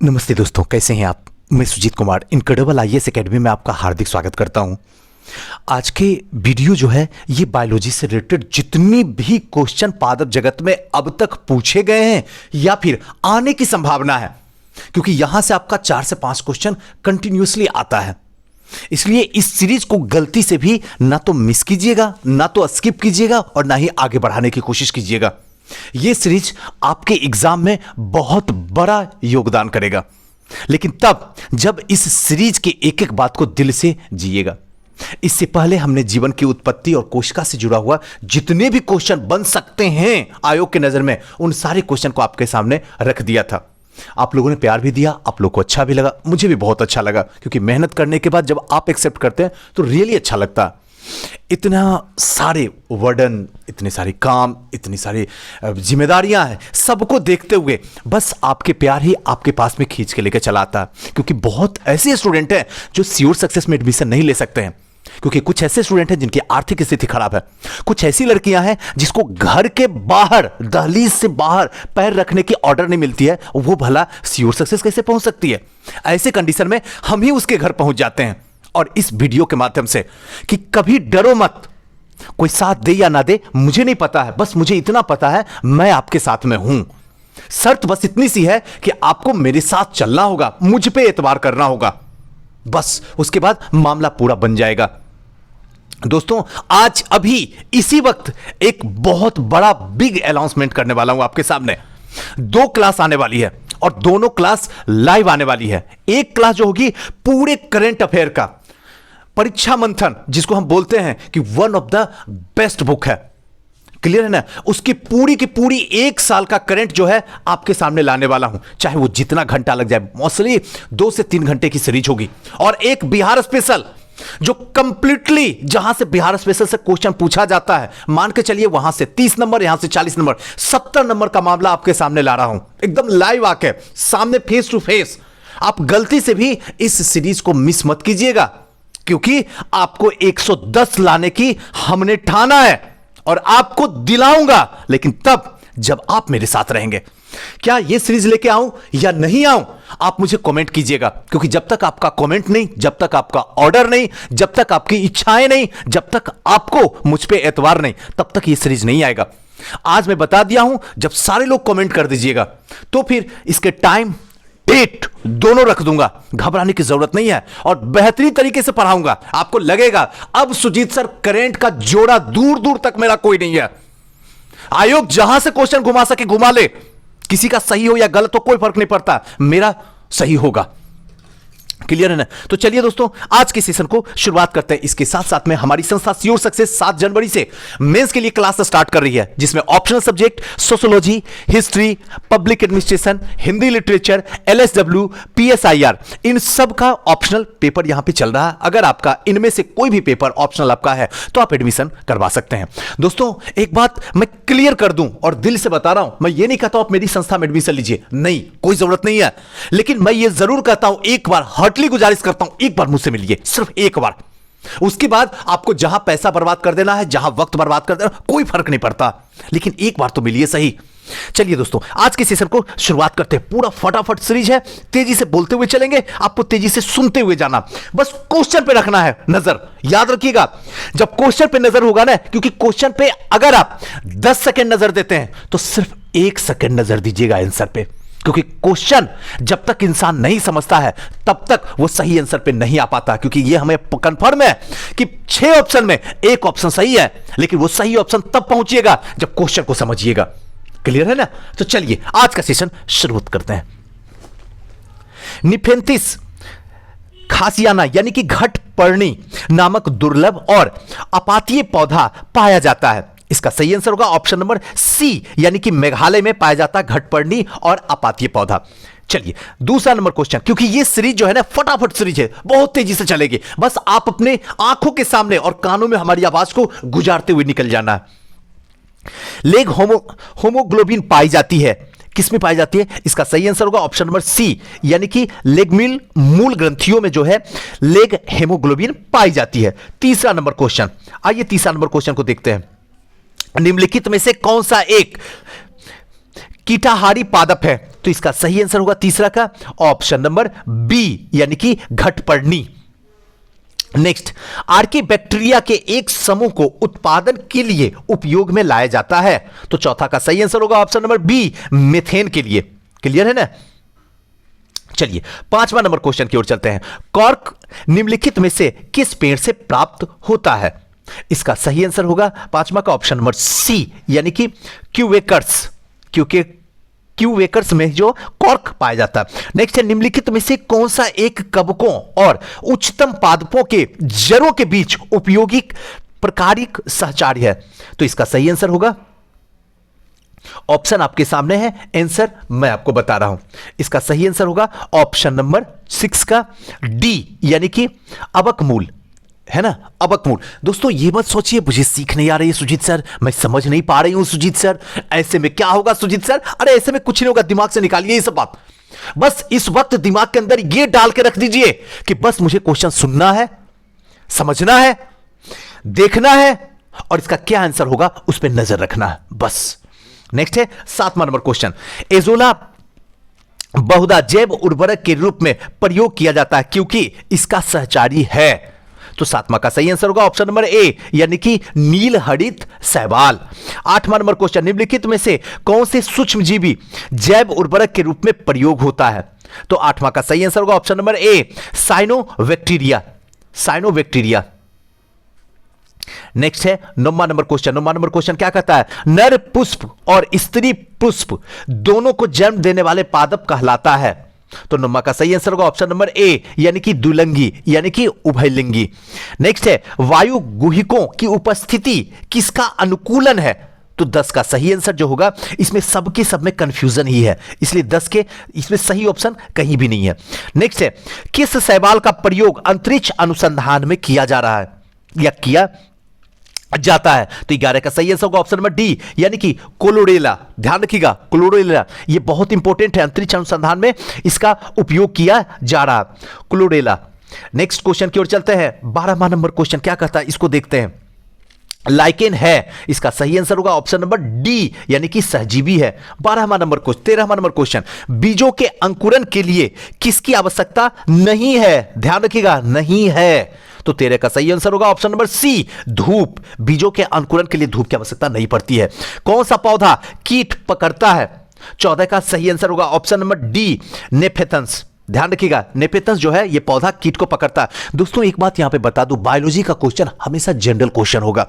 नमस्ते दोस्तों, कैसे हैं आप। मैं Sujeet Kumar incredible IAS academy में आपका हार्दिक स्वागत करता हूं। आज के वीडियो जो है ये बायोलॉजी से रिलेटेड जितनी भी क्वेश्चन पादप जगत में अब तक पूछे गए हैं या फिर आने की संभावना है, क्योंकि यहां से आपका 4 से 5 क्वेश्चन कंटिन्यूअसली आता है। इसलिए इस सीरीज को गलती से भी ना तो मिस कीजिएगा, ना तो स्किप कीजिएगा और ना ही आगे बढ़ाने की कोशिश कीजिएगा। यह सीरीज आपके एग्जाम में बहुत बड़ा योगदान करेगा, लेकिन तब जब इस सीरीज के एक एक बात को दिल से जिएगा। इससे पहले हमने जीवन की उत्पत्ति और कोशिका से जुड़ा हुआ जितने भी क्वेश्चन बन सकते हैं आयोग के नजर में, उन सारे क्वेश्चन को आपके सामने रख दिया था। आप लोगों ने प्यार भी दिया, आप लोगों को अच्छा भी लगा, मुझे भी बहुत अच्छा लगा, क्योंकि मेहनत करने के बाद जब आप एक्सेप्ट करते हैं तो रियली अच्छा लगता है। इतना सारे वर्डन, इतने सारे काम, इतनी सारी जिम्मेदारियां हैं, सबको देखते हुए बस आपके प्यार ही आपके पास में खींच के लेकर चला आता है। क्योंकि बहुत ऐसे स्टूडेंट हैं जो श्योर सक्सेस में एडमिशन नहीं ले सकते हैं, क्योंकि कुछ ऐसे स्टूडेंट हैं जिनकी आर्थिक स्थिति खराब है, कुछ ऐसी लड़कियां हैं जिसको घर के बाहर, दहलीज से बाहर पैर रखने की ऑर्डर नहीं मिलती है, वो भला श्योर सक्सेस कैसे पहुंच सकती है। ऐसे कंडीशन में हम ही उसके घर पहुंच जाते हैं। और इस वीडियो के माध्यम से कि कभी डरो मत, कोई साथ दे या ना दे मुझे नहीं पता है, बस मुझे इतना पता है मैं आपके साथ में हूं। शर्त बस इतनी सी है कि आपको मेरे साथ चलना होगा, मुझ पे एतबार करना होगा, बस उसके बाद मामला पूरा बन जाएगा। दोस्तों, आज अभी इसी वक्त एक बहुत बड़ा बिग अनाउंसमेंट करने वाला हूं आपके सामने। 2 क्लास आने वाली है और दोनों क्लास लाइव आने वाली है। एक क्लास जो होगी पूरे करंट अफेयर का, परीक्षा मंथन जिसको हम बोलते हैं कि one of the best book है, क्लियर है ना, उसकी पूरी की पूरी 1 साल का करंट जो है आपके सामने लाने वाला हूं, चाहे वो जितना घंटा लग जाए। मोस्टली 2 से 3 घंटे की सीरीज होगी। और एक बिहार स्पेशल जो कंप्लीटली, जहां से बिहार स्पेशल से क्वेश्चन पूछा जाता है, मान के चलिए वहां से 30 नंबर, यहां से 40 नंबर, 70 नंबर का मामला आपके सामने ला रहा हूं, एकदम लाइव आके सामने, फेस टू फेस। आप गलती से भी इस सीरीज को मिस मत कीजिएगा, क्योंकि आपको 110 लाने की हमने ठाना है और आपको दिलाऊंगा, लेकिन तब जब आप मेरे साथ रहेंगे। क्या यह सीरीज लेके आऊं या नहीं आऊं, आप मुझे कमेंट कीजिएगा, क्योंकि जब तक आपका कमेंट नहीं, जब तक आपका ऑर्डर नहीं, जब तक आपकी इच्छाएं नहीं, जब तक आपको मुझ पे एतबार नहीं, तब तक यह सीरीज नहीं आएगा। आज मैं बता दिया हूं, जब सारे लोग कमेंट कर दीजिएगा तो फिर इसके टाइम, डेट दोनों रख दूंगा, घबराने की जरूरत नहीं है, और बेहतरीन तरीके से पढ़ाऊंगा। आपको लगेगा अब सुजीत सर करंट का जोड़ा दूर दूर तक मेरा कोई नहीं है। आयोग जहां से क्वेश्चन घुमा सके घुमा ले, किसी का सही हो या गलत हो कोई फर्क नहीं पड़ता, मेरा सही होगा। क्लियर है ना। तो चलिए दोस्तों, आज के सेशन को शुरुआत करते हैं। इसके साथ साथ में हमारी संस्था श्योर सक्सेस 7 जनवरी से मेंस के लिए क्लास स्टार्ट कर रही है, जिसमें optional subject sociology, history, public administration, Hindi literature, LSW, PSIR, इन सब का ऑप्शनल पेपर यहां पे चल रहा है। अगर आपका इनमें से कोई भी पेपर ऑप्शनल आपका है तो आप एडमिशन करवा सकते हैं। दोस्तों, एक बात मैं क्लियर कर दूं और दिल से बता रहा हूं, मैं ये नहीं कहता हूं आप मेरी संस्था में एडमिशन लीजिए, नहीं, कोई जरूरत नहीं है, लेकिन मैं ये जरूर कहता हूं, एक बार हर्टली गुजारिश करता हूं, एक बार मुझसे मिलिए, सिर्फ एक बार। उसके बाद आपको जहां पैसा बर्बाद कर देना है, जहां वक्त बर्बाद कर देना, कोई फर्क नहीं पड़ता, लेकिन एक बार तो मिलिए सही। चलिए दोस्तों, आज के सेशन को शुरुआत करते हैं। पूरा फटाफट सीरीज है, तेजी से बोलते हुए चलेंगे, आपको तेजी से सुनते हुए जाना, बस क्वेश्चन पे रखना है नजर। याद रखिएगा, जब क्वेश्चन पे नजर होगा ना, क्योंकि क्वेश्चन पे अगर आप 10 सेकंड नजर देते हैं तो सिर्फ 1 सेकंड नजर दीजिएगा आंसर पे, क्योंकि क्वेश्चन जब तक इंसान नहीं समझता है तब तक वो सही आंसर पे नहीं आ पाता। क्योंकि ये हमें कंफर्म है कि 6 ऑप्शन में एक ऑप्शन सही है, लेकिन वो सही ऑप्शन तब पहुंचिएगा जब क्वेश्चन को समझिएगा। क्लियर है ना। तो चलिए आज का सेशन शुरू करते हैं। निफेंथिस खासियाना यानी कि घटपर्णी नामक दुर्लभ और अपातीय पौधा पाया जाता है। इसका सही आंसर होगा ऑप्शन नंबर सी, यानी कि मेघालय में पाया जाता है घटपर्णी और अपातीय पौधा। चलिए दूसरा नंबर क्वेश्चन, क्योंकि ये सीरीज जो है ना फटाफट सीरीज है, बहुत तेजी से चलेगी, बस आप अपने आंखों के सामने और कानों में हमारी आवाज को गुजारते हुए निकल जाना है। लेग होमोग्लोबिन पाई जाती है, किसमें पाई जाती है? इसका सही आंसर होगा ऑप्शन नंबर सी, यानी कि लेगमिल मूल ग्रंथियों में जो है लेग हेमोग्लोबिन पाई जाती है। तीसरा नंबर क्वेश्चन, आइए तीसरा नंबर क्वेश्चन को देखते हैं। निम्नलिखित में से कौन सा एक कीटाहारी पादप है। तो इसका सही आंसर होगा तीसरा का ऑप्शन नंबर बी, यानी कि घटपर्णी। नेक्स्ट, आर्की बैक्टीरिया के एक समूह को उत्पादन के लिए उपयोग में लाया जाता है। तो चौथा का सही आंसर होगा ऑप्शन नंबर बी, मीथेन के लिए। क्लियर है ना? चलिए पांचवा नंबर क्वेश्चन की ओर चलते हैं। कॉर्क निम्नलिखित में से किस पेड़ से प्राप्त होता है? इसका सही आंसर होगा पांचवा का ऑप्शन नंबर सी, यानी कि क्यूवेकर्स, क्योंकि क्यूवेकर्स में जो कॉर्क पाया जाता है। नेक्स्ट है, निम्नलिखित में से कौन सा एक कवकों और उच्चतम पादपों के जड़ों के बीच उपयोगी प्रकारिक सहचार्य है? तो इसका सही आंसर होगा, ऑप्शन आपके सामने है, आंसर मैं आपको बता रहा हूं। इसका सही आंसर होगा ऑप्शन नंबर 6 का डी, यानी कि अबकमूल, है ना? अबकमूल। दोस्तों ये मत सोचिए मुझे सीख नहीं आ रही है सुजीत सर, मैं समझ नहीं पा रही हूं सुजीत सर, ऐसे में क्या होगा सुजीत सर? अरे ऐसे में कुछ नहीं होगा, दिमाग से निकालिए ये सब बात। बस इस वक्त दिमाग के अंदर ये डाल के रख दीजिए कि बस मुझे क्वेश्चन सुनना है, समझना है, देखना है और इसका क्या आंसर होगा उस पर नजर रखना है, बस। नेक्स्ट है 7वां नंबर क्वेश्चन। एजोला बहुधा जैव उर्वरक के रूप में प्रयोग किया जाता है क्योंकि इसका सहचारी है। तो 7वां का सही आंसर होगा ऑप्शन नंबर ए, यानी कि नील हरित शैवाल। 8वां नंबर क्वेश्चन, निम्नलिखित में से कौन से सूक्ष्मजीवी जैव उर्वरक के रूप में प्रयोग होता है? तो 8वां का सही आंसर होगा ऑप्शन नंबर ए, साइनोबैक्टीरिया, साइनोबैक्टीरिया। नेक्स्ट है 9वां नंबर क्वेश्चन। 9वां नंबर क्वेश्चन क्या कहता है? नर पुष्प और स्त्री पुष्प दोनों को जन्म देने वाले पादप कहलाता है। तो 9वां का सही आंसर होगा ऑप्शन नंबर ए, यानी कि द्विलिंगी, यानी कि उभयलिंगी। नेक्स्ट है, वायु गुहिकों की उपस्थिति किसका अनुकूलन है? तो 10 का सही आंसर जो होगा, इसमें सबके सब में कंफ्यूजन ही है, इसलिए 10 के इसमें सही ऑप्शन कहीं भी नहीं है। नेक्स्ट है, किस शैवाल का प्रयोग अंतरिक्ष अनुसंधान में किया जा रहा है या किया जाता है? तो 11 का सही आंसर होगा ऑप्शन नंबर डी, यानी कि क्लोरेला। ध्यान रखिएगा, क्लोरेला ये बहुत इंपॉर्टेंट है, अंतरिक्ष अनुसंधान में इसका उपयोग किया जा रहा है, क्लोरेला। नेक्स्ट क्वेश्चन की ओर चलते हैं। 12वां नंबर क्वेश्चन क्या कहता है, इसको देखते हैं। लाइकेन है, इसका सही आंसर होगा ऑप्शन नंबर डी, यानी कि सहजीवी है। 12वां नंबर क्वेश्चन। 13वां नंबर क्वेश्चन, बीजों के अंकुरन के लिए किसकी आवश्यकता नहीं है? ध्यान रखिएगा, नहीं है। तो 13 का सही आंसर होगा ऑप्शन नंबर सी, धूप। बीजों के अंकुरन के लिए धूप की आवश्यकता नहीं पड़ती है। कौन सा पौधा कीट पकड़ता है? 14 का सही आंसर होगा ऑप्शन नंबर डी, नेफेथंस। ध्यान रखिएगा, नेपेतंस जो है ये पौधा कीट को पकड़ता है। दोस्तों एक बात यहां पे बता दूं, बायोलॉजी का क्वेश्चन हमेशा जनरल क्वेश्चन होगा,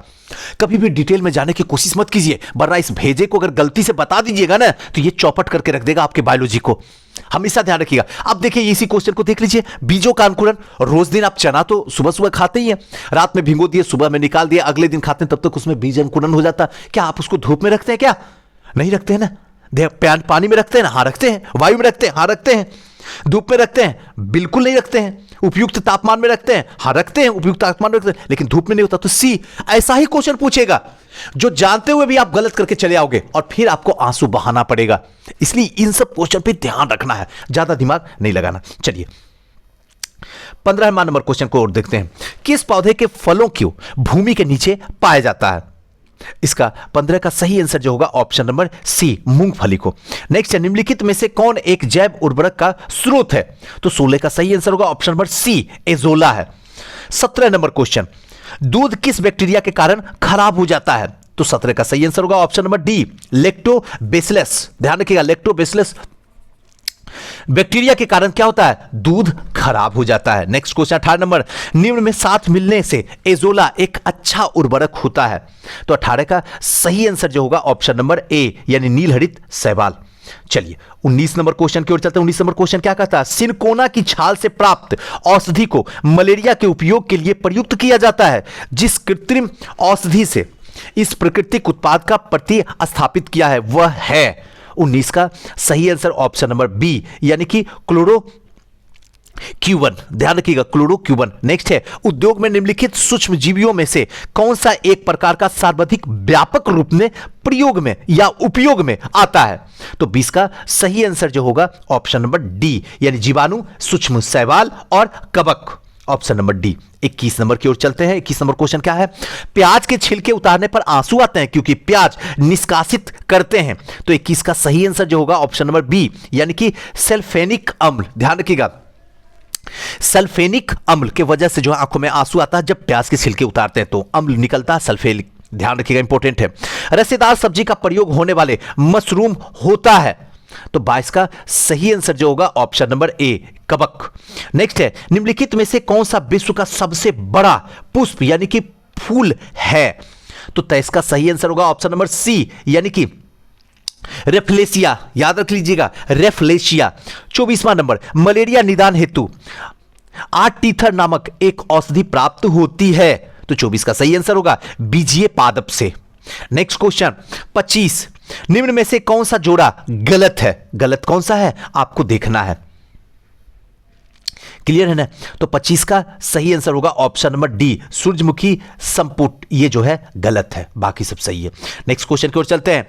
कभी भी डिटेल में जाने की कोशिश मत कीजिए, वरना इस भेजे को अगर गलती से बता दीजिएगा ना तो ये चौपट करके रख देगा आपके बायोलॉजी को, हमेशा ध्यान रखिएगा। अब देखिए इसी क्वेश्चन को देख लीजिए, बीजों का अंकुरन। रोज दिन आप चना तो सुबह सुबह खाते ही हैं, रात में भिगो दिए, सुबह में निकाल दिए, अगले दिन खाते हैं, तब तक उसमें बीज अंकुरन हो जाता। क्या आप उसको धूप में रखते हैं? क्या नहीं रखते हैं ना। पानी में रखते हैं ना? हाँ रखते हैं। वायु में रखते हैं? हाँ रखते हैं। धूप में रखते हैं? बिल्कुल नहीं रखते हैं। उपयुक्त तापमान में रखते हैं? हाँ रखते हैं, उपयुक्त तापमान में रखते हैं, लेकिन धूप में नहीं होता। तो सी, ऐसा ही क्वेश्चन पूछेगा जो जानते हुए भी आप गलत करके चले आओगे और फिर आपको आंसू बहाना पड़ेगा। इसलिए इन सब क्वेश्चन पे ध्यान रखना है, ज्यादा दिमाग नहीं लगाना। चलिए 15वां नंबर क्वेश्चन को और देखते हैं। किस पौधे के फलों को भूमि के नीचे पाया जाता है? इसका 15 का सही आंसर जो होगा ऑप्शन नंबर सी, मूंगफली को। नेक्स्ट है, निम्नलिखित में से कौन एक जैव उर्वरक का स्रोत है? तो 16 का सही आंसर होगा ऑप्शन नंबर सी, एजोला है। 17 नंबर क्वेश्चन, दूध किस बैक्टीरिया के कारण खराब हो जाता है? तो 17 का सही आंसर होगा ऑप्शन नंबर डी, लैक्टोबैसिलस। ध्यान रखिएगा, लैक्टोबैसिलस बैक्टीरिया के कारण क्या होता है? दूध खराब हो जाता है। नेक्स्ट क्वेश्चन 18 नंबर, निम्न में साथ मिलने से एजोला एक अच्छा उर्वरक होता है। तो 18 का सही आंसर जो होगा ऑप्शन नंबर ए, यानी नील हरित शैवाल। चलिए 19 नंबर क्वेश्चन की ओर चलते हैं। 19 नंबर क्वेश्चन क्या कहता है? सिनकोना की छाल से प्राप्त औषधि को मलेरिया के उपयोग के लिए प्रयुक्त किया जाता है। जिस कृत्रिम औषधि से इस प्राकृतिक उत्पाद का प्रतिस्थापित किया है वह है। 19 का सही आंसर ऑप्शन नंबर बी, यानी कि क्लोरोक्यूवन। ध्यान रखिएगा, क्लोरोक्यूवन। नेक्स्ट है, उद्योग में निम्नलिखित सूक्ष्म जीवियों में से कौन सा एक प्रकार का सर्वाधिक व्यापक रूप में प्रयोग में या उपयोग में आता है? तो 20 का सही आंसर जो होगा ऑप्शन नंबर डी, यानी जीवाणु, सूक्ष्म शैवाल और कवक। Option number D. 21 नंबर की ओर चलते हैं। 21 नंबर क्वेश्चन क्या है? प्याज के छिलके उतारने पर आंसू आते हैं क्योंकि प्याज निष्कासित करते हैं। तो 21 का सही आंसर जो होगा ऑप्शन नंबर बी, यानी कि सल्फेनिक अम्ल। ध्यान रखिएगा, सल्फेनिक अम्ल के वजह से जो आंखों में आंसू आता है जब प्याज के छिलके उतारते हैं, तो अम्ल निकलता है सल्फेनिक। ध्यान रखिएगा, इंपॉर्टेंट है। रसेदार सब्जी का प्रयोग होने वाले मशरूम होता है। तो 22 का सही आंसर जो होगा ऑप्शन नंबर ए, कवक। नेक्स्ट है, निम्नलिखित में से कौन सा विश्व का सबसे बड़ा पुष्प यानी कि फूल है? तो 23 का सही आंसर होगा ऑप्शन नंबर सी, यानी कि रेफ्लेशिया। याद रख लीजिएगा, रेफ्लेशिया। 24वां नंबर, मलेरिया निदान हेतु आर्टीथर नामक एक औषधि प्राप्त होती है। तो 24 का सही आंसर होगा बीजीए पादप से। नेक्स्ट क्वेश्चन 25, निम्न में से कौन सा जोड़ा गलत है? गलत कौन सा है आपको देखना है। क्लियर है ना? तो 25 का सही आंसर होगा ऑप्शन नंबर डी, सूरजमुखी संपुट। ये जो है गलत है, बाकी सब सही है। नेक्स्ट क्वेश्चन की ओर चलते हैं।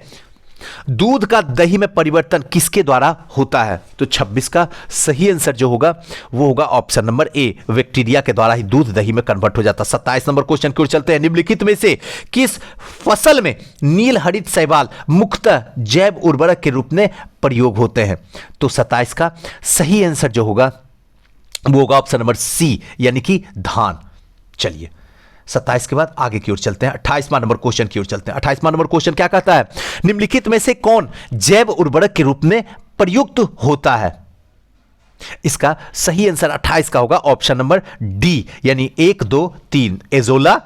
दूध का दही में परिवर्तन किसके द्वारा होता है? तो 26 का सही आंसर जो होगा वो होगा ऑप्शन नंबर ए, बैक्टीरिया के द्वारा ही दूध दही में कन्वर्ट हो जाता है। 27 नंबर क्वेश्चन की ओर चलते हैं। निम्नलिखित में से किस फसल में नील हरित शैवाल मुख्यतः जैव उर्वरक के रूप में प्रयोग होते हैं? तो 27 का सही आंसर जो होगा वो होगा ऑप्शन नंबर सी, यानी कि धान। चलिए 27 के बाद आगे की ओर चलते हैं। 28वां नंबर क्वेश्चन की ओर चलते हैं। 28वां नंबर क्वेश्चन क्या कहता है? निम्नलिखित में से कौन जैव उर्वरक के रूप में प्रयुक्त होता है? इसका सही आंसर 28 का होगा ऑप्शन नंबर डी, यानी 1 2 3, एजोला,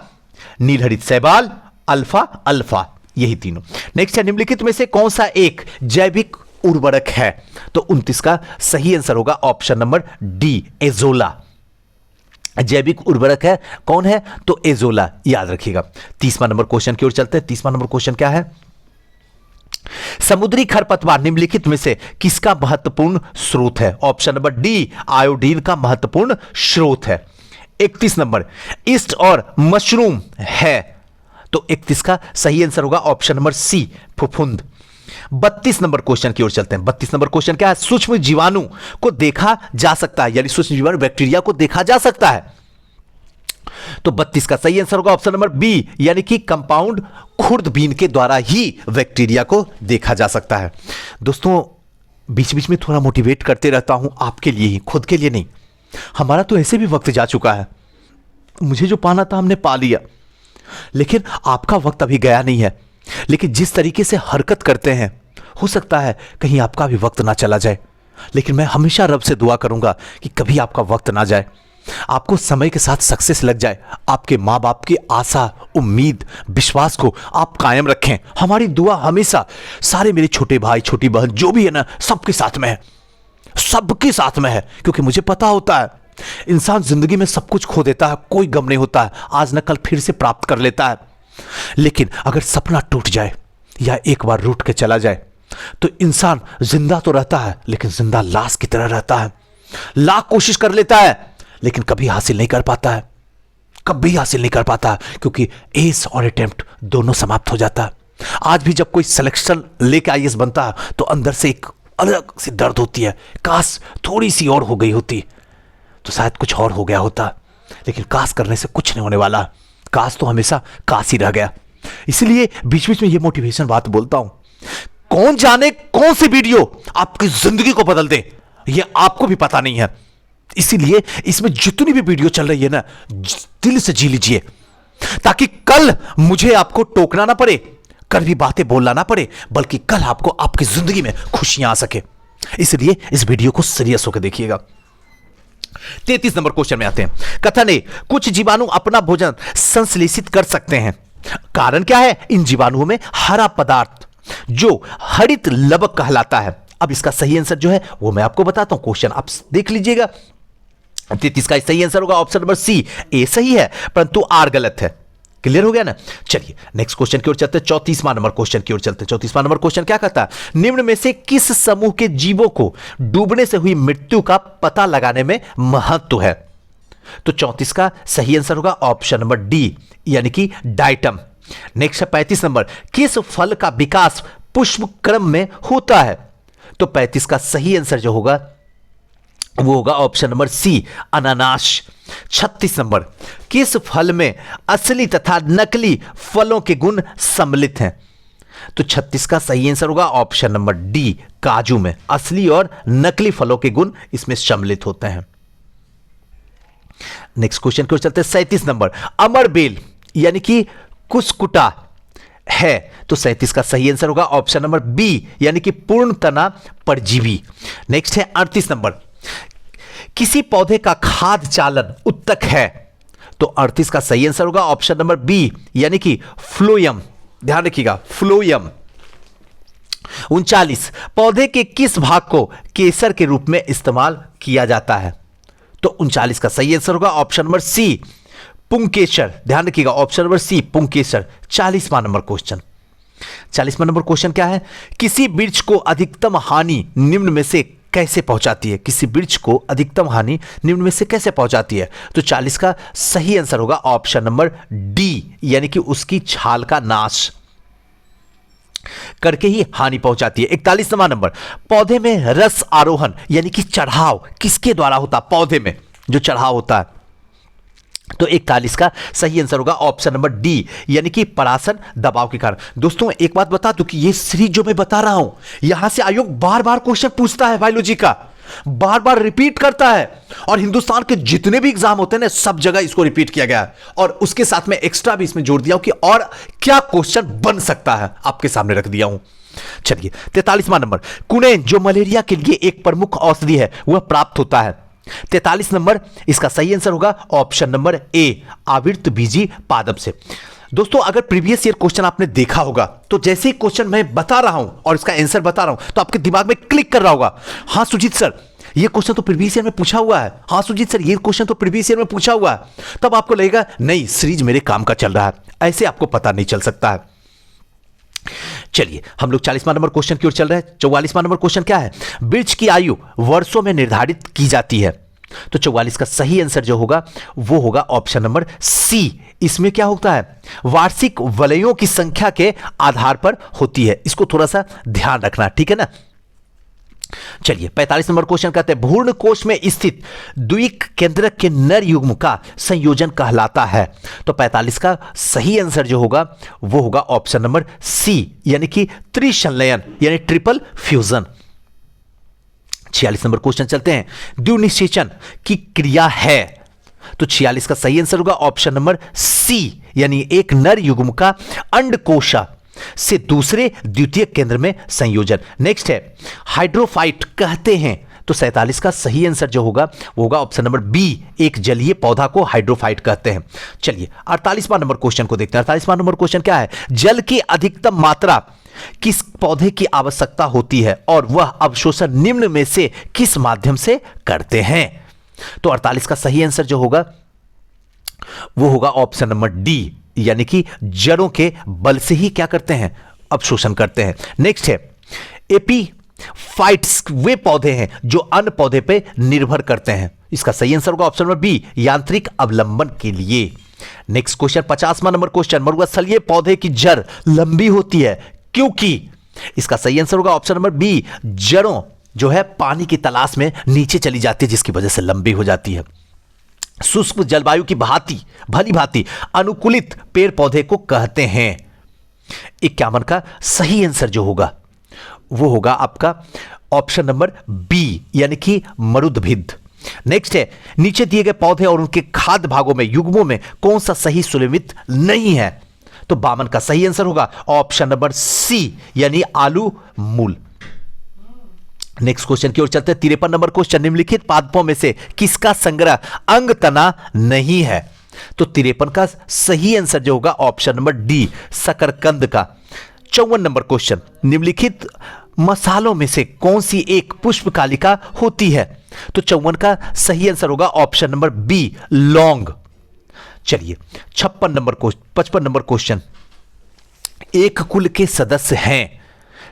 नीलहरित शैवाल, अल्फा अल्फा, यही तीनों। नेक्स्ट है, निम्नलिखित में से कौन सा एक जैविक उर्वरक है? तो 29 का सही आंसर होगा ऑप्शन नंबर डी, एजोला। जैविक उर्वरक है, कौन है? तो एजोला, याद रखिएगा। 30वां नंबर क्वेश्चन की ओर चलते हैं। 30वां नंबर क्वेश्चन क्या है? समुद्री खरपतवार निम्नलिखित में से किसका महत्वपूर्ण स्रोत है? ऑप्शन नंबर डी, आयोडीन का महत्वपूर्ण स्रोत है। 31 नंबर, ईस्ट और मशरूम है। तो 31 का सही आंसर होगा ऑप्शन नंबर सी, फफूंद। 32 नंबर क्वेश्चन की ओर चलते हैं। 32 नंबर क्वेश्चन क्या है? सूक्ष्म जीवाणु को देखा जा सकता है, यानी सूक्ष्म जीवाणु बैक्टीरिया को देखा जा सकता है। तो 32 का सही आंसर होगा ऑप्शन नंबर बी, यानी कि कंपाउंड खुर्दबीन के द्वारा ही बैक्टीरिया को देखा जा सकता है। दोस्तों, बीच बीच में थोड़ा मोटिवेट करते रहता हूं, आपके लिए ही, खुद के लिए नहीं। हमारा तो ऐसे भी वक्त जा चुका है, मुझे जो पाना था हमने पा लिया, लेकिन आपका वक्त अभी गया नहीं है। लेकिन जिस तरीके से हरकत करते हैं, हो सकता है कहीं आपका भी वक्त ना चला जाए। लेकिन मैं हमेशा रब से दुआ करूंगा कि कभी आपका वक्त ना जाए, आपको समय के साथ सक्सेस लग जाए। आपके माँ बाप की आशा, उम्मीद, विश्वास को आप कायम रखें। हमारी दुआ हमेशा सारे मेरे छोटे भाई, छोटी बहन जो भी है ना, सबके साथ में है, सबके साथ में है। क्योंकि मुझे पता होता है इंसान जिंदगी में सब कुछ खो देता है, कोई गम नहीं होता है, आज न कल फिर से प्राप्त कर लेता है। लेकिन अगर सपना टूट जाए या एक बार रूठ के चला जाए तो इंसान जिंदा तो रहता है, लेकिन जिंदा लाश की तरह रहता है। लाख कोशिश कर लेता है लेकिन कभी हासिल नहीं कर पाता है, कभी हासिल नहीं कर पाता, क्योंकि एस और अटेम्प्ट दोनों समाप्त हो जाता है। आज भी जब कोई सिलेक्शन लेके आईएएस बनता है तो अंदर से एक अलग सी दर्द होती है, काश थोड़ी सी और हो गई होती तो शायद कुछ और हो गया होता। लेकिन काश करने से कुछ नहीं होने वाला, काश तो हमेशा काश ही रह गया। इसलिए बीच बीच में ये मोटिवेशन बात बोलता हूं। कौन जाने कौन सी वीडियो आपकी जिंदगी को बदल दे, ये आपको भी पता नहीं है। इसीलिए इसमें जितनी भी वीडियो चल रही है ना, दिल से जी लीजिए, ताकि कल मुझे आपको टोकना ना पड़े, कड़वी बातें बोलना ना पड़े, बल्कि कल आपको आपकी जिंदगी में खुशियां आ सके। इसलिए इस वीडियो को सीरियस होकर देखिएगा। 33 नंबर क्वेश्चन में आते हैं। कथन है, कुछ जीवाणु अपना भोजन संश्लेषित कर सकते हैं। कारण क्या है? इन जीवाणुओं में हरा पदार्थ जो हरित लवक कहलाता है। अब इसका सही आंसर जो है वो मैं आपको बताता हूं, क्वेश्चन आप देख लीजिएगा। 33 का सही आंसर होगा ऑप्शन नंबर सी, ए सही है परंतु आर गलत है। क्लियर हो गया ना? चलिए नेक्स्ट क्वेश्चन की ओर चलते हैं। 34वां नंबर क्वेश्चन की ओर चलते हैं। 34वां नंबर क्वेश्चन क्या कहता है? निम्न में से किस समूह के जीवों को डूबने से हुई मृत्यु का पता लगाने में महत्व है? तो 34 का सही आंसर होगा ऑप्शन नंबर डी, यानी कि डाइटम। नेक्स्ट है 35 नंबर, किस फल का विकास पुष्प क्रम में होता है? तो 35 का सही आंसर जो होगा वो होगा ऑप्शन नंबर सी, अनानास। 36 नंबर, किस फल में असली तथा नकली फलों के गुण सम्मिलित हैं? तो 36 का सही आंसर होगा ऑप्शन नंबर डी, काजू में असली और नकली फलों के गुण इसमें सम्मिलित होते हैं। नेक्स्ट क्वेश्चन की ओर चलते हैं। 37 नंबर, अमरबेल यानी कि कुसकुटा है, तो 37 का सही आंसर होगा ऑप्शन नंबर बी, यानी कि पूर्ण तना परजीवी। नेक्स्ट है 38 नंबर, किसी पौधे का खाद्य चालन उत्तक है, तो 38 का सही आंसर होगा ऑप्शन नंबर बी, यानी कि फ्लोयम। ध्यान रखिएगा, फ्लोयम। 39, पौधे के किस भाग को केसर के रूप में इस्तेमाल किया जाता है? तो 39 का सही आंसर होगा ऑप्शन नंबर सी, पुंकेसर। ध्यान रखिएगा, ऑप्शन नंबर सी, पुंकेसर। 40वां नंबर क्वेश्चन। 40वां नंबर क्वेश्चन क्या है? किसी वृक्ष को अधिकतम हानि निम्न में से कैसे पहुंचाती है? किसी वृक्ष को अधिकतम हानि निम्न में से कैसे पहुंचाती है? तो 40 का सही आंसर होगा ऑप्शन नंबर डी, यानी कि उसकी छाल का नाश करके ही हानि पहुंचाती है। 41वां नंबर, पौधे में रस आरोहण यानी कि चढ़ाव किसके द्वारा होता है? पौधे में जो चढ़ाव होता है, तो 41 का सही आंसर होगा ऑप्शन नंबर डी, यानी कि परासन दबाव के कारण। दोस्तों एक बात बता दूं कि ये सीरीज जो मैं बता रहा हूं, यहां से आयोग बार बार क्वेश्चन पूछता है बायोलॉजी का, बार बार रिपीट करता है, और हिंदुस्तान के जितने भी एग्जाम होते हैं ना, सब जगह इसको रिपीट किया गया है, और उसके साथ में एक्स्ट्रा भी इसमें जोड़ दिया हूं कि और क्या क्वेश्चन बन सकता है, आपके सामने रख दिया हूं। चलिए 43वां नंबर, कुनेन जो मलेरिया के लिए एक प्रमुख औषधि है, वह प्राप्त होता है। 43 नंबर, इसका सही आंसर होगा ऑप्शन नंबर ए, आवृत बीजी पादप से। दोस्तों अगर प्रीवियस ईयर क्वेश्चन आपने देखा होगा, तो जैसे ही क्वेश्चन मैं बता रहा हूं और इसका आंसर बता रहा हूं, तो आपके दिमाग में क्लिक कर रहा होगा, हाँ सुजीत सर ये क्वेश्चन तो प्रीवियस ईयर में पूछा हुआ है, हाँ सुजीत सर ये क्वेश्चन तो प्रीवियस ईयर में पूछा हुआ है। तब आपको लगेगा नहीं, सीरीज मेरे काम का चल रहा है, ऐसे आपको पता नहीं चल सकता है। चलिए हम लोग 40वां नंबर क्वेश्चन की ओर चल रहे हैं। 44वां नंबर क्वेश्चन क्या है? वृक्ष की आयु वर्षों में निर्धारित की जाती है, तो 44 का सही आंसर जो होगा वो होगा ऑप्शन नंबर सी। इसमें क्या होता है? वार्षिक वलयों की संख्या के आधार पर होती है, इसको थोड़ा सा ध्यान रखना, ठीक है ना। चलिए 45 नंबर क्वेश्चन कहते हैं, भ्रूण कोश में स्थित द्विक केंद्रक के नर युग्म का संयोजन कहलाता है, तो 45 का सही आंसर जो होगा वो होगा ऑप्शन नंबर सी, यानी कि त्रिसंलयन यानी ट्रिपल फ्यूजन। 46 नंबर क्वेश्चन चलते हैं, द्विनिषेचन की क्रिया है, तो 46 का सही आंसर होगा ऑप्शन नंबर सी, यानी एक नर युग्म का अंडकोश से दूसरे द्वितीय केंद्र में संयोजन। नेक्स्ट है, हाइड्रोफाइट कहते हैं, तो 47 का सही आंसर जो होगा वो होगा ऑप्शन नंबर बी, एक जलीय पौधा को हाइड्रोफाइट कहते हैं। चलिए 48वां नंबर क्वेश्चन को देखते हैं। 48वां नंबर क्वेश्चन क्या है? जल की अधिकतम मात्रा किस पौधे की आवश्यकता होती है और वह अवशोषण निम्न में से किस माध्यम से करते हैं? तो 48 का सही आंसर जो होगा वो होगा ऑप्शन नंबर डी, यानी कि जड़ों के बल से ही क्या करते हैं? अवशोषण करते हैं। नेक्स्ट है, एपीफाइट्स वे पौधे हैं जो अन्य पौधे पे निर्भर करते हैं, इसका सही आंसर होगा ऑप्शन नंबर बी, यांत्रिक अवलंबन के लिए। नेक्स्ट क्वेश्चन 50वां नंबर क्वेश्चन, मरुस्थलीय पौधे की जड़ लंबी होती है क्योंकि, इसका सही आंसर होगा ऑप्शन नंबर बी, जड़ों जो है पानी की तलाश में नीचे चली जाती है, जिसकी वजह से लंबी हो जाती है। शुष्क जलवायु की भली भांति अनुकूलित पेड़ पौधे को कहते हैं। 51 का सही आंसर जो होगा वो होगा आपका ऑप्शन नंबर बी, यानी कि मरुद्भिद। नेक्स्ट है, नीचे दिए गए पौधे और उनके खाद्य भागों में युग्मों में कौन सा सही सुलभित नहीं है? तो 52 का सही आंसर होगा ऑप्शन नंबर सी, यानी आलू मूल। नेक्स्ट क्वेश्चन की ओर चलते हैं। 53 नंबर क्वेश्चन, निम्नलिखित पादपों में से किसका संग्रह अंग तना नहीं है? तो 53 का सही आंसर जो होगा ऑप्शन नंबर डी, शकरकंद का। 54 नंबर क्वेश्चन, निम्नलिखित मसालों में से कौन सी एक पुष्पकालिका होती है? तो 54 का सही आंसर होगा ऑप्शन नंबर बी, लौंग। चलिए 55 नंबर क्वेश्चन, एक कुल के सदस्य हैं,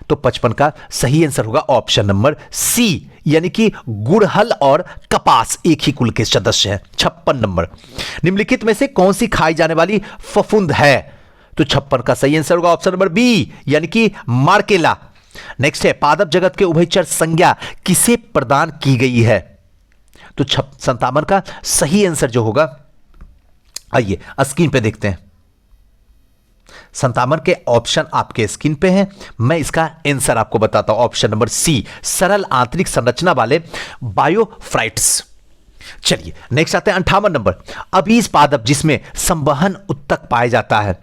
तो 55 का सही आंसर होगा ऑप्शन नंबर सी, यानी कि गुड़हल और कपास एक ही कुल के सदस्य हैं। 56 नंबर, निम्नलिखित में से कौन सी खाई जाने वाली फफूंद है? तो 56 का सही आंसर होगा ऑप्शन नंबर बी, यानी कि मार्केला। नेक्स्ट है, पादप जगत के उभयचर संज्ञा किसे प्रदान की गई है? तो 57 का सही आंसर जो होगा, आइए स्क्रीन पे देखते हैं। 57 के ऑप्शन आपके स्क्रीन पे हैं। मैं इसका आंसर आपको बताता हूं, ऑप्शन नंबर सी, सरल आंतरिक संरचना वाले बायोफ्राइट्स। चलिए नेक्स्ट आते हैं 58 नंबर, अबीज पादप जिसमें संवहन उत्तक पाया जाता है।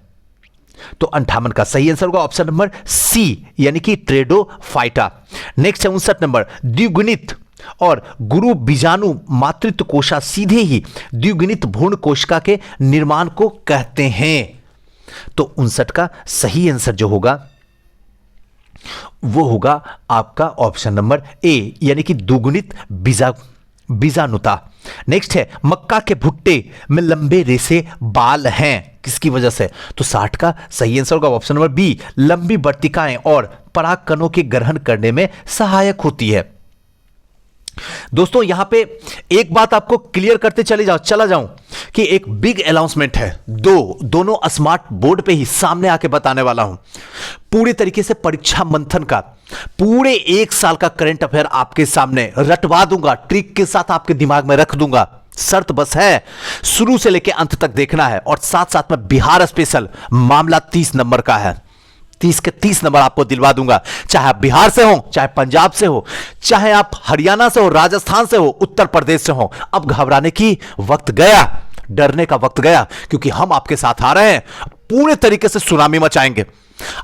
तो 58 का सही आंसर होगा ऑप्शन नंबर सी, यानी कि ट्रेडोफाइटा। नेक्स्ट है 59 नंबर, द्विगुणित और गुरु बीजाणु मातृत्व कोशिका सीधे ही द्विगुणित भ्रूण कोशिका के निर्माण को कहते हैं। तो 59 का सही आंसर जो होगा वो होगा आपका ऑप्शन नंबर ए, यानी कि द्विगुणित बीजाणुता। नेक्स्ट है, मक्का के भुट्टे में लंबे रेसे बाल हैं, किसकी वजह से? तो 60 का सही आंसर होगा ऑप्शन नंबर बी, लंबी वर्तिकाएं और परागकणों के ग्रहण करने में सहायक होती है। दोस्तों यहां पे एक बात आपको क्लियर करते चला जाऊं कि एक बिग अनाउंसमेंट है, दोनों स्मार्ट बोर्ड पे ही सामने आके बताने वाला हूं। पूरे तरीके से परीक्षा मंथन का पूरे 1 साल का करंट अफेयर आपके सामने रटवा दूंगा, ट्रिक के साथ आपके दिमाग में रख दूंगा। शर्त बस है शुरू से लेकर अंत तक देखना है, और साथ साथ में बिहार स्पेशल मामला 30 नंबर का है। 30 के 30 नंबर आपको दिलवा दूंगा, चाहे आप बिहार से हो, चाहे पंजाब से हो, चाहे आप हरियाणा से हो, राजस्थान से हो, उत्तर प्रदेश से हो। अब घबराने की वक्त गया, डरने का वक्त गया, क्योंकि हम आपके साथ आ रहे हैं, पूरे तरीके से सुनामी मचाएंगे।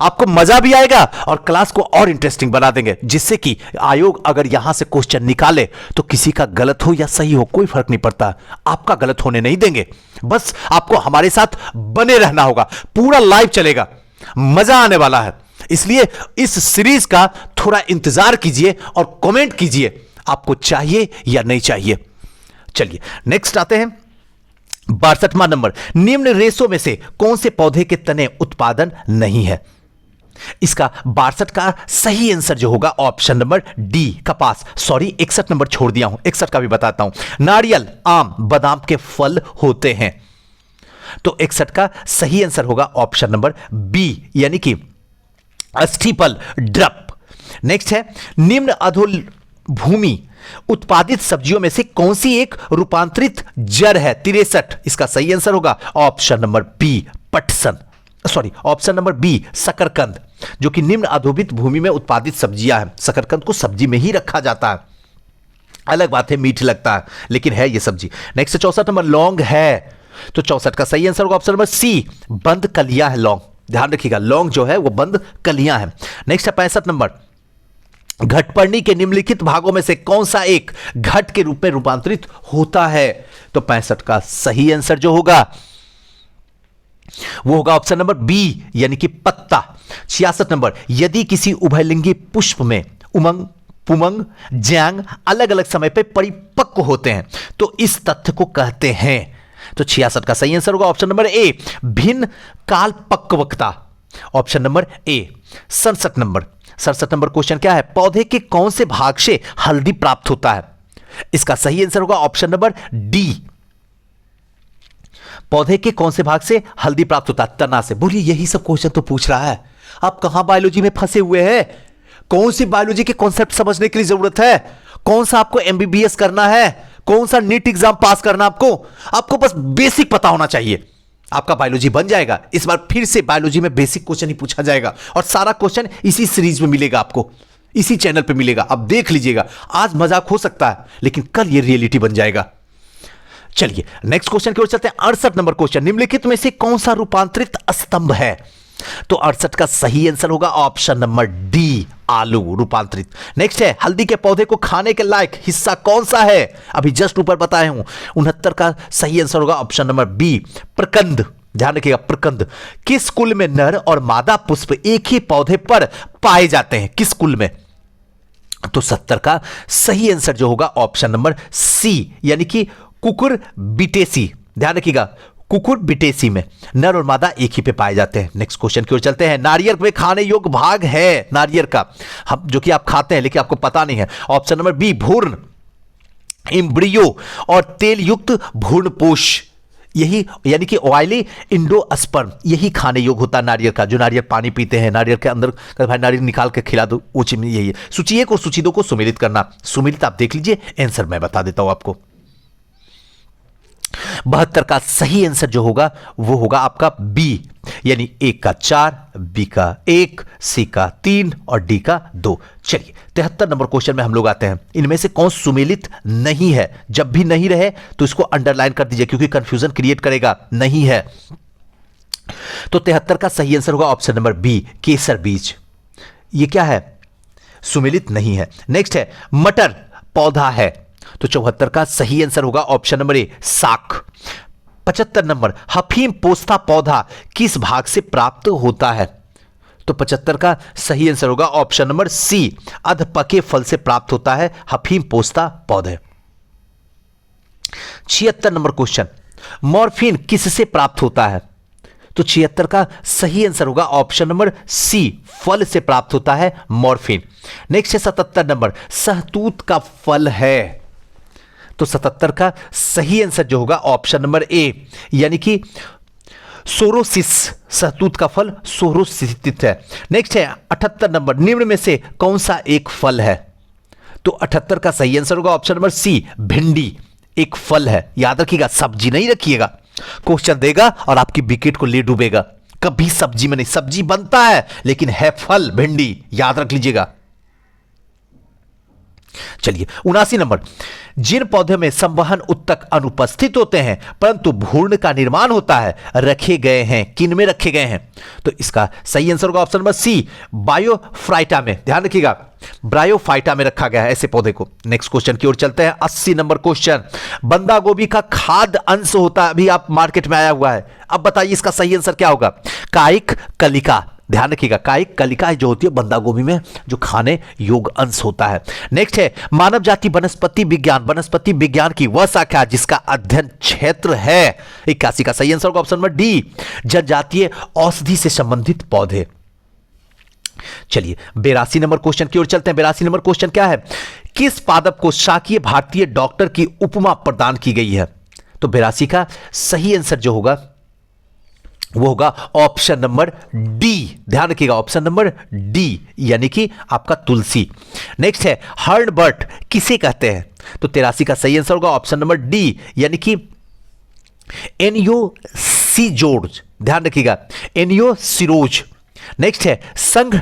आपको मजा भी आएगा और क्लास को और इंटरेस्टिंग बना देंगे, जिससे कि आयोग अगर यहां से क्वेश्चन निकाले तो किसी का गलत हो या सही हो कोई फर्क नहीं पड़ता, आपका गलत होने नहीं देंगे। बस आपको हमारे साथ बने रहना होगा, पूरा लाइव चलेगा, मजा आने वाला है। इसलिए इस सीरीज का थोड़ा इंतजार कीजिए और कमेंट कीजिए आपको चाहिए या नहीं चाहिए। चलिए नेक्स्ट आते हैं 62वां नंबर, निम्न रेशों में से कौन से पौधे के तने उत्पादन नहीं है? इसका 62 का सही आंसर जो होगा ऑप्शन नंबर डी, कपास। सॉरी 61 नंबर छोड़ दिया हूं, 61 का भी बताता हूं। नारियल, आम, बादाम के फल होते हैं। तो 61 का सही आंसर होगा ऑप्शन नंबर बी, यानी कि अस्थिपल ड्रप। नेक्स्ट है, निम्न अधोभूमि उत्पादित सब्जियों में से कौन सी एक रूपांतरित जड़ है? 63, इसका सही आंसर होगा ऑप्शन नंबर बी, पटसन। सॉरी ऑप्शन नंबर बी, शकरकंद, जो कि निम्न अधोभित भूमि में उत्पादित सब्जियां हैं। शकरकंद को सब्जी में ही रखा जाता है, अलग बात है मीठ लगता है, लेकिन है ये सब्जी। नेक्स्ट 64 नंबर, लौंग है। तो 64 का सही आंसर होगा ऑप्शन नंबर सी, बंद कलियां है लौंग। ध्यान रखिएगा, लौंग जो है वो बंद कलियां है। नेक्स्ट है 65 नंबर, घटपर्णी के निम्नलिखित भागों में से कौन सा एक घट के रूप में रूपांतरित होता है? तो 65 का सही आंसर जो होगा वो होगा ऑप्शन नंबर बी, यानी कि पत्ता। 66 नंबर, यदि किसी उभयलिंगी पुष्प में उमंग, पुमंग, जैंग अलग अलग समय पर परिपक्व होते हैं तो इस तथ्य को कहते हैं। तो 66 का सही आंसर होगा ऑप्शन नंबर ए, भिन्न काल पक्वता, option number A. 67 number question क्या है? पौधे के कौन से भाग से हल्दी प्राप्त होता है? इसका सही आंसर होगा ऑप्शन नंबर डी, पौधे के कौन से भाग से हल्दी प्राप्त होता है? तना से। बोलिए यही सब क्वेश्चन तो पूछ रहा है, आप कहां बायोलॉजी में फंसे हुए हैं? कौन सी बायोलॉजी के कॉन्सेप्ट समझने के लिए जरूरत है? कौन सा आपको एमबीबीएस करना है? कौन सा नीट एग्जाम पास करना? आपको बस बेसिक पता होना चाहिए, आपका बायोलॉजी बन जाएगा। इस बार फिर से बायोलॉजी में बेसिक क्वेश्चन ही पूछा जाएगा, और सारा क्वेश्चन इसी सीरीज में मिलेगा, आपको इसी चैनल पे मिलेगा। अब देख लीजिएगा, आज मजाक हो सकता है लेकिन कल ये रियलिटी बन जाएगा। चलिए नेक्स्ट क्वेश्चन की ओर चलते हैं। 68 नंबर क्वेश्चन, निम्नलिखित में से कौन सा रूपांतरित स्तंभ है? तो 68 का सही आंसर होगा ऑप्शन नंबर डी, आलू रूपांतरित। नेक्स्ट है, हल्दी के पौधे को खाने के लायक हिस्सा कौन सा है? अभी जस्ट ऊपर बताया हूं। 69 का सही आंसर होगा ऑप्शन नंबर बी, प्रकंद। ध्यान रखिएगा, प्रकंद। किस कुल में नर और मादा पुष्प एक ही पौधे पर पाए जाते हैं? किस कुल में? तो 70 का सही आंसर जो होगा ऑप्शन नंबर सी, यानी कि कुकुरबिटेसी। ध्यान रखिएगा, कुकुरबिटेसी में नर और मादा एक ही पे पाए जाते हैं। नेक्स्ट क्वेश्चन की ओर चलते हैं। नारियल में खाने योग्य भाग है नारियल का, हम जो कि आप खाते हैं लेकिन आपको पता नहीं है। ऑप्शन नंबर बी, भ्रूण, एम्ब्रियो और तेल युक्त भ्रूणपोष, यही यानी कि ऑयली इंडोस्पर्म, यही खाने योग्य होता है नारियल का। जो नारियल पानी पीते हैं, नारियल के अंदर भाई नारियल निकाल के खिला दो, वो चीज यही है। सूची 1 और सूची 2 को सुमेलित करना। सुमेलित आप देख लीजिए, आंसर मैं बता देता हूं आपको। 72 का सही आंसर जो होगा वो होगा आपका बी, यानी ए का 4, बी का 1, सी का 3 और डी का 2। चलिए 73 नंबर क्वेश्चन में हम लोग आते हैं। इनमें से कौन सुमेलित नहीं है? जब भी नहीं रहे तो इसको अंडरलाइन कर दीजिए क्योंकि कंफ्यूजन क्रिएट करेगा। नहीं है तो 73 का सही आंसर होगा ऑप्शन नंबर बी, केसर बीज। ये क्या है? सुमेलित नहीं है। नेक्स्ट है मटर पौधा है, तो 74 का सही आंसर होगा ऑप्शन नंबर ए, साख। 75 नंबर, अफीम पोस्ता पौधा किस भाग से प्राप्त होता है? तो 75 का सही आंसर होगा ऑप्शन नंबर सी, अधपके फल से प्राप्त होता है अफीम पोस्ता पौधे। 76 नंबर क्वेश्चन, मॉर्फिन किससे प्राप्त होता है? तो 76 का सही आंसर होगा ऑप्शन नंबर सी, फल से प्राप्त होता है मॉर्फिन। नेक्स्ट है 77 नंबर, सहतूत का फल है, तो 77 का सही आंसर जो होगा ऑप्शन नंबर ए, यानी कि सोरोसिस, सहतूत का फल सोरोसिस है। नेक्स्ट है 78 नंबर, निम्न में से कौन सा एक फल है? तो 78 का सही आंसर होगा ऑप्शन नंबर सी, भिंडी एक फल है। याद रखिएगा, सब्जी नहीं रखिएगा, क्वेश्चन देगा और आपकी विकेट को ले डूबेगा। कभी सब्जी में नहीं, सब्जी बनता है लेकिन है फल भिंडी, याद रख लीजिएगा। चलिए 79 नंबर, जिन पौधे में संवहन उत्तक अनुपस्थित होते हैं परंतु भ्रूण का निर्माण होता है, रखे गए हैं, किन में रखे गए हैं? तो इसका सही आंसर होगा ऑप्शन नंबर सी, बायोफाइटा में। ध्यान रखिएगा, ब्रायोफाइटा में रखा गया है ऐसे पौधे को। नेक्स्ट क्वेश्चन की ओर चलते हैं। 80 नंबर क्वेश्चन, बंदा गोभी का खाद्य अंश होता है, अभी आप मार्केट में आया हुआ है। अब बताइए इसका सही आंसर क्या होगा? कायिक कलिका। ध्यान रखिएगा, कायिक कलिका जो होती है बंदा गोभी में, जो खाने योग्य अंश होता है। नेक्स्ट है मानव जाति वनस्पति विज्ञान, वनस्पति विज्ञान की वह शाखा जिसका अध्ययन क्षेत्र है। 81 का सही आंसर होगा ऑप्शन नंबर डी, जनजातीय औषधि से संबंधित पौधे। चलिए 82 नंबर क्वेश्चन की ओर चलते हैं। 82 नंबर क्वेश्चन क्या है? किस पादप को शाकीय भारतीय डॉक्टर की उपमा प्रदान की गई है? तो 82 का सही आंसर जो होगा वो होगा ऑप्शन नंबर डी। ध्यान रखिएगा, ऑप्शन नंबर डी, यानी कि आपका तुलसी। नेक्स्ट है हर्नबर्ट किसे कहते हैं? तो 83 का सही आंसर होगा ऑप्शन नंबर डी, यानी कि एनियोसिजोर्ज। ध्यान रखिएगा, एनियोसिरोज। नेक्स्ट है संघ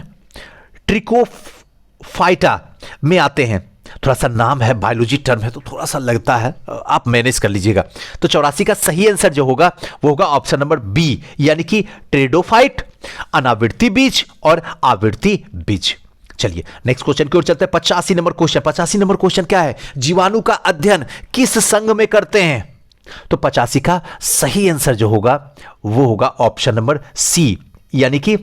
ट्रिकोफाइटा में आते हैं। थोड़ा सा नाम है, बायोलॉजी टर्म है तो थोड़ा सा लगता है, आप मैनेज कर लीजिएगा। तो 84 का सही आंसर जो होगा वो होगा ऑप्शन नंबर बी, यानी कि ट्रेडोफाइट, अनावृत्ति बीज और आवृत्ति बीज। चलिए नेक्स्ट क्वेश्चन की ओर चलते हैं। 85 नंबर क्वेश्चन। 85 नंबर क्वेश्चन क्या है? जीवाणु का अध्ययन किस संघ में करते हैं? तो 85 का सही आंसर जो होगा वो होगा ऑप्शन नंबर सी, यानी कि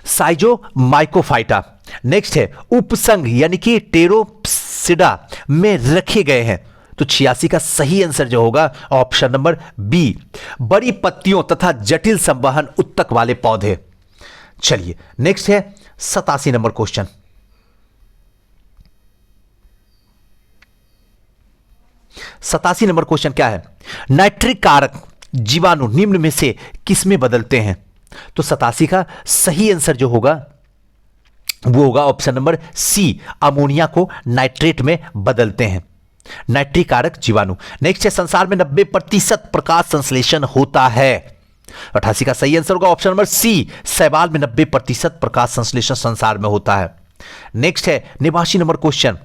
साइजोमाइकोफाइटा। नेक्स्ट है उपसंघ, यानी कि टेरोप्सिडा में रखे गए हैं। तो 86 का सही आंसर जो होगा ऑप्शन नंबर बी, बड़ी पत्तियों तथा जटिल संवहन उत्तक वाले पौधे। चलिए नेक्स्ट है 87 नंबर क्वेश्चन। 87 नंबर क्वेश्चन क्या है? नाइट्रिक कारक जीवाणु निम्न में से किस में बदलते हैं? तो 87 का सही आंसर जो होगा वो होगा ऑप्शन नंबर सी, अमोनिया को नाइट्रेट में बदलते हैं, नाइट्रिक कारक जीवाणु। नेक्स्ट है संसार में 90% प्रकाश संश्लेषण होता है। 88 का सही आंसर होगा ऑप्शन नंबर सी, शैवाल में 90% प्रकाश संश्लेषण संसार में होता है। नेक्स्ट है 89 नंबर क्वेश्चन,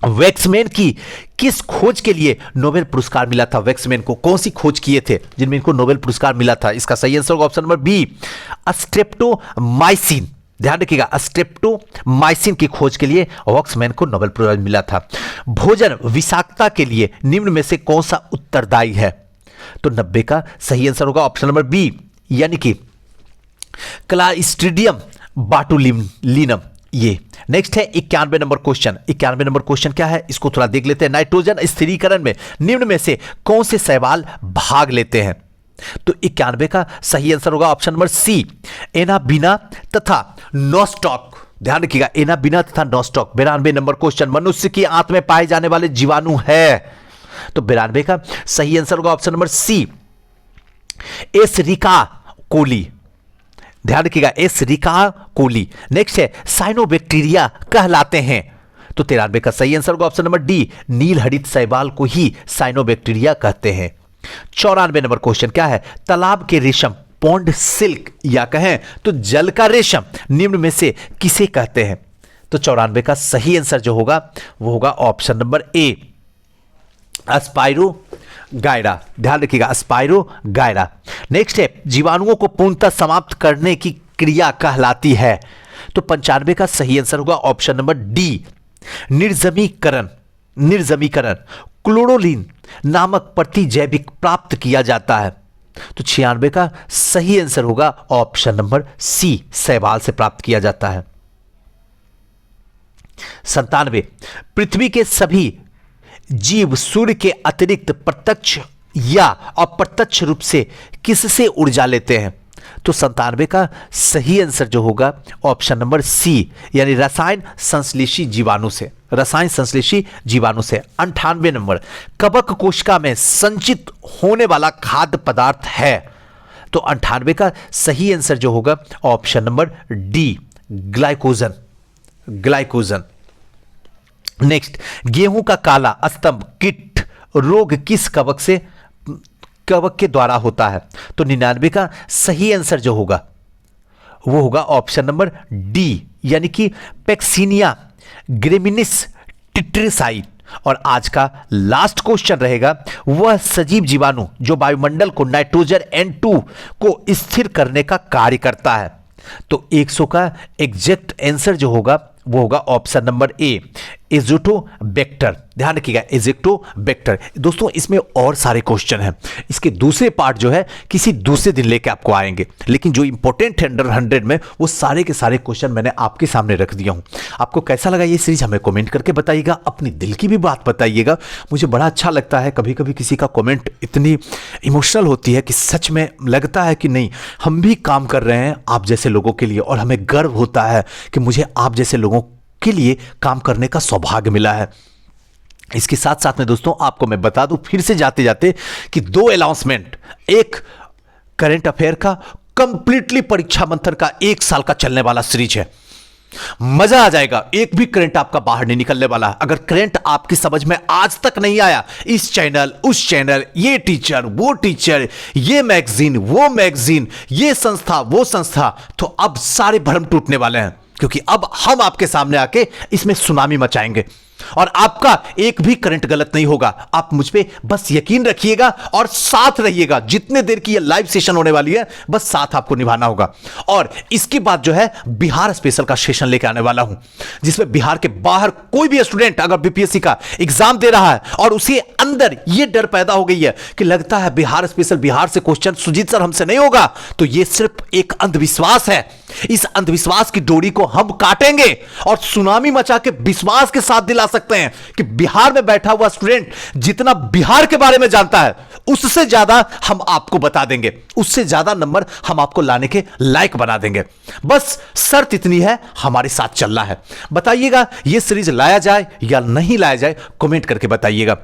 वैक्समैन की किस खोज के लिए नोबेल पुरस्कार मिला था? वैक्समैन को कौन सी खोज किए थे जिनमें इनको नोबेल पुरस्कार मिला था? इसका सही आंसर होगा ऑप्शन नंबर बी, स्ट्रेप्टोमाइसिन। ध्यान रखिएगा, स्ट्रेप्टोमाइसिन की खोज के लिए वैक्समैन को नोबेल पुरस्कार मिला था। भोजन विषाक्तता के लिए निम्न में से कौन सा उत्तरदायी है? तो 90 का सही आंसर होगा ऑप्शन नंबर बी, यानी कि क्लास्ट्रीडियम बाटुलिनम। ये नेक्स्ट है 91 नंबर क्वेश्चन। 91 नंबर क्वेश्चन क्या है इसको थोड़ा देख लेते हैं। नाइट्रोजन स्थिरीकरण में निम्न में से कौन से शैवाल भाग लेते हैं? तो 91 का सही आंसर होगा ऑप्शन नंबर सी, एनाबिना तथा नोस्टॉक। ध्यान रखिएगा, एनाबिना तथा नोस्टॉक। 92 नंबर क्वेश्चन, मनुष्य की आंत में पाए जाने वाले जीवाणु है। तो 92 का सही आंसर होगा ऑप्शन नंबर सी, एसरिका कोली। ध्यान रखिएगा, एसरिका कोली। नेक्स्ट है साइनोबैक्टीरिया कहलाते हैं। तो 93 का सही आंसर होगा ऑप्शन नंबर डी, नील हरित शैवाल को ही साइनोबैक्टीरिया कहते हैं। 94 नंबर क्वेश्चन क्या है, तालाब के रेशम पॉन्ड सिल्क या कहें तो जल का रेशम निम्न में से किसे कहते हैं? तो 94 का सही आंसर जो होगा वो होगा ऑप्शन नंबर ए, अस्पाइरो गायरा। ध्यान रखिएगा, अस्पाइरो गायरा। नेक्स्ट है, जीवाणुओं को पूर्णतः समाप्त करने की क्रिया कहलाती है। तो 95 का सही आंसर होगा ऑप्शन नंबर डी, निर्जमीकरण। निर्जमीकरण क्लोरोलिन नामक प्रतिजैविक प्राप्त किया जाता है। तो 96 का सही आंसर होगा ऑप्शन नंबर सी, शैवाल से प्राप्त किया जाता है। 97, पृथ्वी के सभी जीव सूर्य के अतिरिक्त प्रत्यक्ष या अप्रत्यक्ष रूप से किससे ऊर्जा लेते हैं? तो 97 का सही आंसर जो होगा ऑप्शन नंबर सी, यानी रसायन संश्लेषी जीवाणु से। रसायन संश्लेषी जीवाणु से। 98 नंबर, कवक कोशिका में संचित होने वाला खाद्य पदार्थ है। तो 98 का सही आंसर जो होगा option number D, glycogen. Glycogen. Next, गेहूं का काला स्तंभ कीट रोग किस कवक के द्वारा होता है? तो 99 का सही आंसर जो होगा वो होगा ऑप्शन नंबर डी, यानी कि पैक्सीनिया ग्रेमिनिस टिट्रिसाइड। और आज का लास्ट क्वेश्चन रहेगा, वह सजीव जीवाणु जो वायुमंडल को नाइट्रोजन N2 को स्थिर करने का कार्य करता है। तो 100 का एग्जैक्ट आंसर जो होगा वो होगा ऑप्शन नंबर ए, एजोटोबैक्टर। ध्यान रखिएगा, एजोटोबैक्टर। दोस्तों इसमें और सारे क्वेश्चन हैं, इसके दूसरे पार्ट जो है किसी दूसरे दिन लेके आपको आएंगे, लेकिन जो इंपॉर्टेंट है अंडर 100 में वो सारे के सारे क्वेश्चन मैंने आपके सामने रख दिया हूं। आपको कैसा लगा ये सीरीज हमें कमेंट करके बताइएगा, अपनी दिल की भी बात बताइएगा। मुझे बड़ा अच्छा लगता है, कभी कभी किसी का कमेंट इतनी इमोशनल होती है कि सच में लगता है कि नहीं, हम भी काम कर रहे हैं आप जैसे लोगों के लिए, और हमें गर्व होता है कि मुझे आप जैसे लोगों के लिए काम करने का सौभाग्य मिला है। इसके साथ साथ में दोस्तों आपको मैं बता दूं फिर से जाते जाते कि 2 अनाउंसमेंट, एक करंट अफेयर का, कंप्लीटली परीक्षा मंथन का 1 साल का चलने वाला सीरीज है। मजा आ जाएगा, एक भी करंट आपका बाहर नहीं निकलने वाला। अगर करंट आपकी समझ में आज तक नहीं आया, इस चैनल उस चैनल, ये टीचर वो टीचर, ये मैगजीन वो मैगजीन, ये संस्था वो संस्था, तो अब सारे भ्रम टूटने वाले हैं, क्योंकि अब हम आपके सामने आके इसमें सुनामी मचाएंगे और आपका एक भी करंट गलत नहीं होगा। आप मुझ पे बस यकीन रखिएगा और साथ रहिएगा। जितने देर की ये लाइव सेशन होने वाली है बस साथ आपको निभाना होगा। और इसके बाद जो है बिहार स्पेशल का सेशन लेके आने वाला हूं, जिसमें बिहार के बाहर कोई भी स्टूडेंट अगर बीपीएससी का एग्जाम दे रहा है और उसे अंदर ये डर पैदा हो गई है कि लगता है बिहार स्पेशल, बिहार से क्वेश्चन सुजीत सर हमसे नहीं होगा, तो ये सिर्फ एक अंधविश्वास है। इस अंधविश्वास की डोरी को हम काटेंगे और सुनामी मचा के विश्वास के साथ दिला सकते हैं कि बिहार में बैठा हुआ स्टूडेंट जितना बिहार के बारे में जानता है उससे ज्यादा हम आपको बता देंगे, उससे ज्यादा नंबर हम आपको लाने के लायक बना देंगे। बस शर्त इतनी है, हमारे साथ चलना है। बताइएगा ये सीरीज लाया जाए या नहीं लाया जाए, कमेंट करके बताइएगा।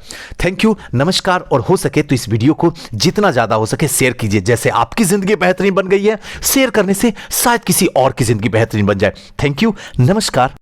थैंक यू, नमस्कार। और हो सके तो इस वीडियो को जितना ज्यादा हो सके शेयर कीजिए। जैसे आपकी जिंदगी बेहतरीन बन गई है, शेयर करने से शायद किसी और की जिंदगी बेहतरीन बन जाए। थैंक यू, नमस्कार।